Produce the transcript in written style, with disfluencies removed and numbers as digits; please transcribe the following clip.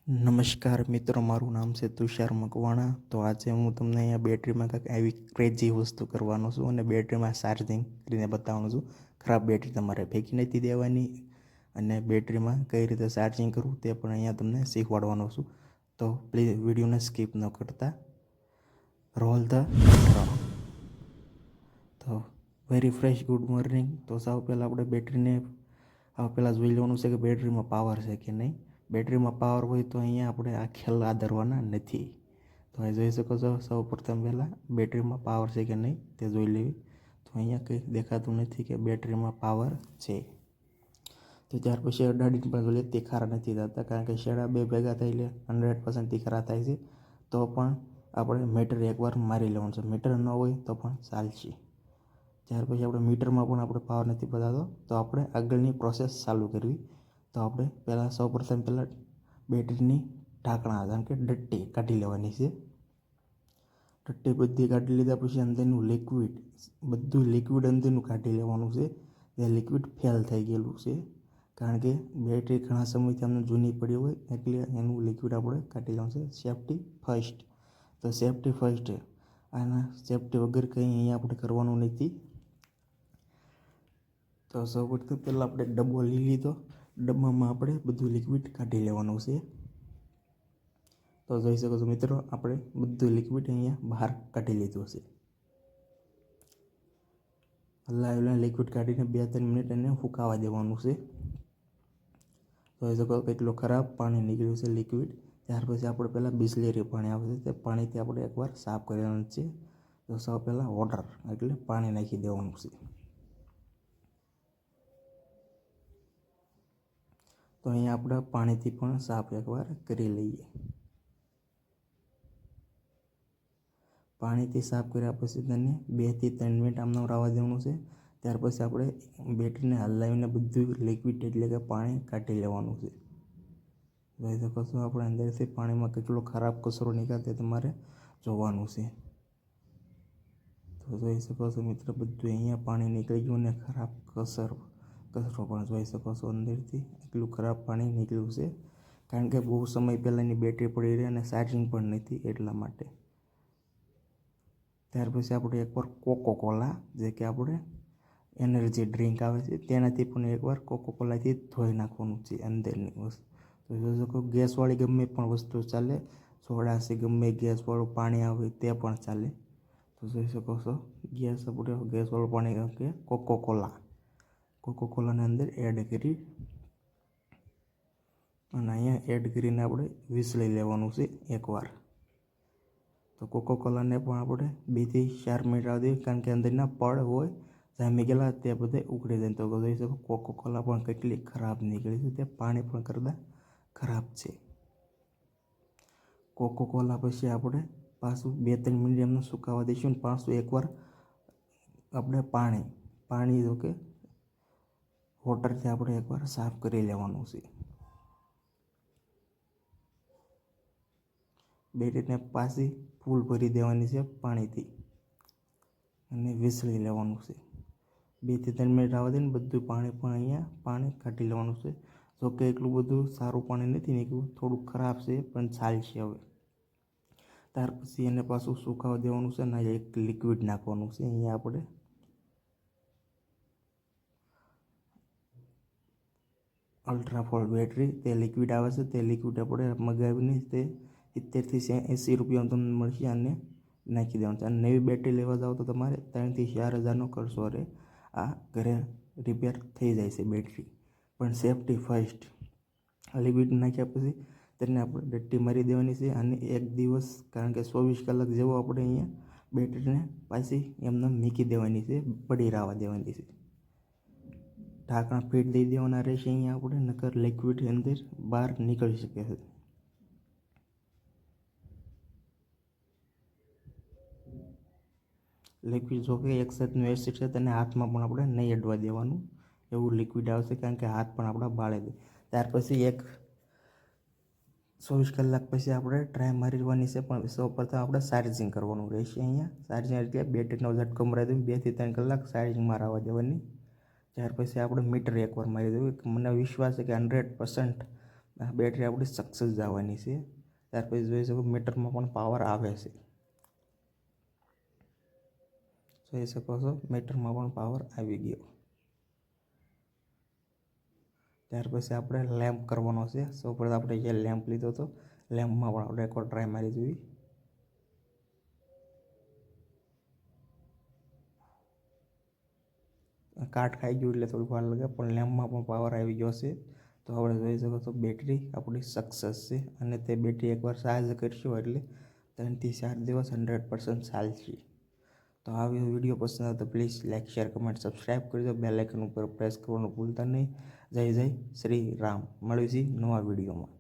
નમસ્કાર મિત્રો, મારું નામ છે તુષાર મકવાણા. તો આજે હું તમને અહીંયા બેટરીમાં કંઈક આવી ક્રેઝી વસ્તુ કરવાનો છું અને બેટરીમાં ચાર્જિંગ કરીને બતાવવાનું છું. ખરાબ બેટરી તમારે ફેંકી નથી દેવાની અને બેટરીમાં કઈ રીતે ચાર્જિંગ કરવું તે પણ અહીંયા તમને શીખવાડવાનો છું. તો પ્લીઝ વિડીયોને સ્કીપ ન કરતા. Roll the intro. તો વેરી ફ્રેશ ગુડ મોર્નિંગ. તો સૌ પહેલાં આપણે બેટરીને પહેલાં જોઈ લેવાનું છે કે બેટરીમાં પાવર છે કે નહીં. બેટરીમાં પાવર હોય તો અહીંયા આપણે આ ખેલ આદરવાના નથી. તો અહીં જોઈ શકો છો, સૌ પ્રથમ પહેલાં બેટરીમાં પાવર છે કે નહીં તે જોઈ લેવી. તો અહીંયા કંઈ દેખાતું નથી કે બેટરીમાં પાવર છે. તો ત્યાર પછી અડાડીને પણ જોઈએ તીખારા નથી થતા, કારણ કે શેડા બે ભેગા થઈ લે 100% તીખારા થાય છે. તો પણ આપણે મીટર એકવાર મારી લેવાનું છે. મીટર ન હોય તો પણ ચાલશે. ત્યાર પછી આપણે મીટરમાં પણ આપણે પાવર નથી બતાવતો, તો આપણે આગળની પ્રોસેસ ચાલુ કરવી. તો આપણે સૌપ્રથમ બેટરીની ઢાંકણા કારણ કે ડટ્ટી કાઢી લેવાની છે. ડટ્ટી બધી કાઢી લીધા પછી અંદરનું બધું લિક્વિડ અંદરનું કાઢી લેવાનું છે. એ લિક્વિડ ફેલ થઈ ગયેલું છે, કારણ કે બેટરી ઘણા સમયથી અમને જૂની પડી હોય એટલે એનું લિક્વિડ આપણે કાઢી લેવાનું છે. Safety first. તો સેફ્ટી ફર્સ્ટ, આના સેફ્ટી વગર કંઈ અહીંયા આપણે કરવાનું નથી. તો સૌપ્રથમ પહેલાં આપણે ડબ્બો લઈ લીધો. ડબ્બામાં આપણે બધું લિક્વિડ કાઢી લેવાનું છે. તો જોઈ શકો છો મિત્રો, આપણે બધું લિક્વિડ અહીંયા બહાર કાઢી લીધું છે. હલાવેલા લિક્વિડ કાઢીને 2-3 મિનિટ એને ફૂંકાવા દેવાનું છે. જોઈ શકો કેટલું ખરાબ પાણી નીકળ્યું છે લિક્વિડ. ત્યાર પછી આપણે પહેલાં બિસ્લેરી પાણી આવે છે, તે પાણીથી આપણે એકવાર સાફ કરી લેવાનું છે. તો સૌ પહેલાં વોટર એટલે પાણી નાખી દેવાનું છે. તો અહીંયા આપણે પાણીથી પણ સાફ એકવાર કરી લઈએ. પાણીથી સાફ કર્યા પછી તેને 2-3 મિનિટ આમને રહેવા દેવાનું છે. ત્યાર પછી આપણે બેટરીને હલાવીને બધું લિક્વિડ એટલે કે પાણી કાઢી લેવાનું છે. જોઈ શકો છો આપણે અંદરથી પાણીમાં કેટલો ખરાબ કચરો નીકળે તે તમારે જોવાનું છે. તો જોઈ શકો છો મિત્રો, બધું અહીંયા પાણી નીકળી ગયું અને ખરાબ કચરો પણ જોઈ શકો છો અંદરથી એટલું ખરાબ પાણી નીકળ્યું છે, કારણ કે બહુ સમય પહેલાંની બેટરી પડી રહી અને ચાર્જિંગ પણ નથી એટલા માટે. ત્યાર પછી આપણે એકવાર કોકોકોલા, જે કે આપણે એનર્જી ડ્રિંક આવે છે, તેનાથી પણ એકવાર કોકોકોલાથી ધોઈ નાખવાનું છે અંદરની વસ્તુ. તો જોઈ શકો ગેસવાળી ગમે પણ વસ્તુ ચાલે, સોડા છે, ગમે ગેસવાળું પાણી આવે તે પણ ચાલે. તો જોઈ શકો છો ગેસવાળું પાણી કે કોકોકોલાને અંદર એડ કરી અને અહીંયા એડ કરીને આપણે વિસળી લેવાનું છે એકવાર. તો કોકોકોલાને પણ આપણે 2-4 મિનિટ આવવા દઈએ, કારણ કે અંદરના પડ હોય જામી ગયેલા તે બધે ઉકળી જાય. તો જોઈ શકો કોકોકોલા પણ કેટલી ખરાબ નીકળી છે, તે પાણી પણ કરતાં ખરાબ છે. કોકોકોલા પછી આપણે પાછું 2-3 મિનિટ એમને સુકાવા દઈશું અને પાછું એકવાર આપણે પાણી જો કે વોટરથી આપણે એકવાર સાફ કરી લેવાનું છે. બેટરીને પાછી ફૂલ ભરી દેવાની છે પાણીથી અને વિસળી લેવાનું છે. 2-3 મિનિટ આવવા દઈને બધું પાણી કાઢી લેવાનું છે. જો કે એટલું બધું સારું પાણી નથી નીકળ્યું, થોડુંક ખરાબ છે પણ ચાલશે હવે. ત્યાર પછી એને પાછું સુકાવા દેવાનું છે અને એક લિક્વિડ નાખવાનું છે. અહીંયા આપણે અલ્ટ્રાફોલ બેટરી તે લિક્વિડ આવે છે, તે લિક્વિડ આપણે મગાવીને તે 70થી 80 રૂપિયામાં તમને મળશે અને નાખી દેવાનું છે. અને નવી બેટરી લેવા જાઓ તો તમારે 3,000 થી 4,000નો ખર્ચો રહે. આ ઘરે રિપેર થઈ જાય છે બેટરી. પણ સેફ્ટી ફર્સ્ટ. લિક્વિડ નાખ્યા પછી તેને આપણે ડટ્ટી મારી દેવાની છે અને 1 દિવસ, કારણ કે 24 કલાક જેવો આપણે અહીંયા બેટરીને પાછી એમને મૂકી દેવાની છે, પડી રહેવા દેવાની છે. ઢાંકણા ફીટ દઈ દેવાના રહેશે અહીંયા આપણે, નકર લિક્વિડ અંદર બહાર નીકળી શકે છે. લિક્વિડ જો કે એક્સાઇડનું એસિડ છે તેને હાથમાં પણ આપણે નહીં અડવા દેવાનું, એવું લિક્વિડ આવશે, કારણ કે હાથ પણ આપણા બાળે દે. ત્યાર પછી 24 કલાક પછી આપણે ટ્રાય મારવાની છે, પણ સૌપ્રથમ આપણે ચાર્જિંગ કરવાનું રહેશે. અહીંયા ચાર્જિંગ એટલે બેટરીનો ઝટકો મરાવી દઉં, 2 થી 3 કલાક ચાર્જિંગમાં રહેવા દેવાની. ત્યાર પછી આપણે મીટર એકવાર મારી દેવું. મને વિશ્વાસ છે કે 100% આ બેટરી આપણી સક્સેસ જવાની છે. ત્યાર પછી જોઈ શકો મીટરમાં પણ પાવર આવે છે. જોઈ શકો છો મીટરમાં પણ પાવર આવી ગયો. ત્યાર પછી આપણે લેમ્પ કરવાનો છે. સૌપ્રથમ આપણે જે લેમ્પ લીધો હતો લેમ્પમાં પણ આપણે એકવાર ટ્રાય મારી જોઈએ. કાટ ખાઈ ગયું એટલે થોડીક વાર લાગે, પણ લેમ્પમાં પણ પાવર આવી ગયો છે. તો આપણે જોઈ શકો તો બેટરી આપણી સક્સેસ છે. અને તે બેટરી એકવાર ચાર્જ કરશું એટલે 3 થી 4 દિવસ 100% ચાલશે. તો આ વિડીયો પસંદ આવે તો please like, share, comment, subscribe કરજો. બેલ આઇકન ઉપર પ્રેસ કરવાનું ભૂલતા નહીં. જય જય શ્રી રામ. મળીશું નવા વિડીયોમાં.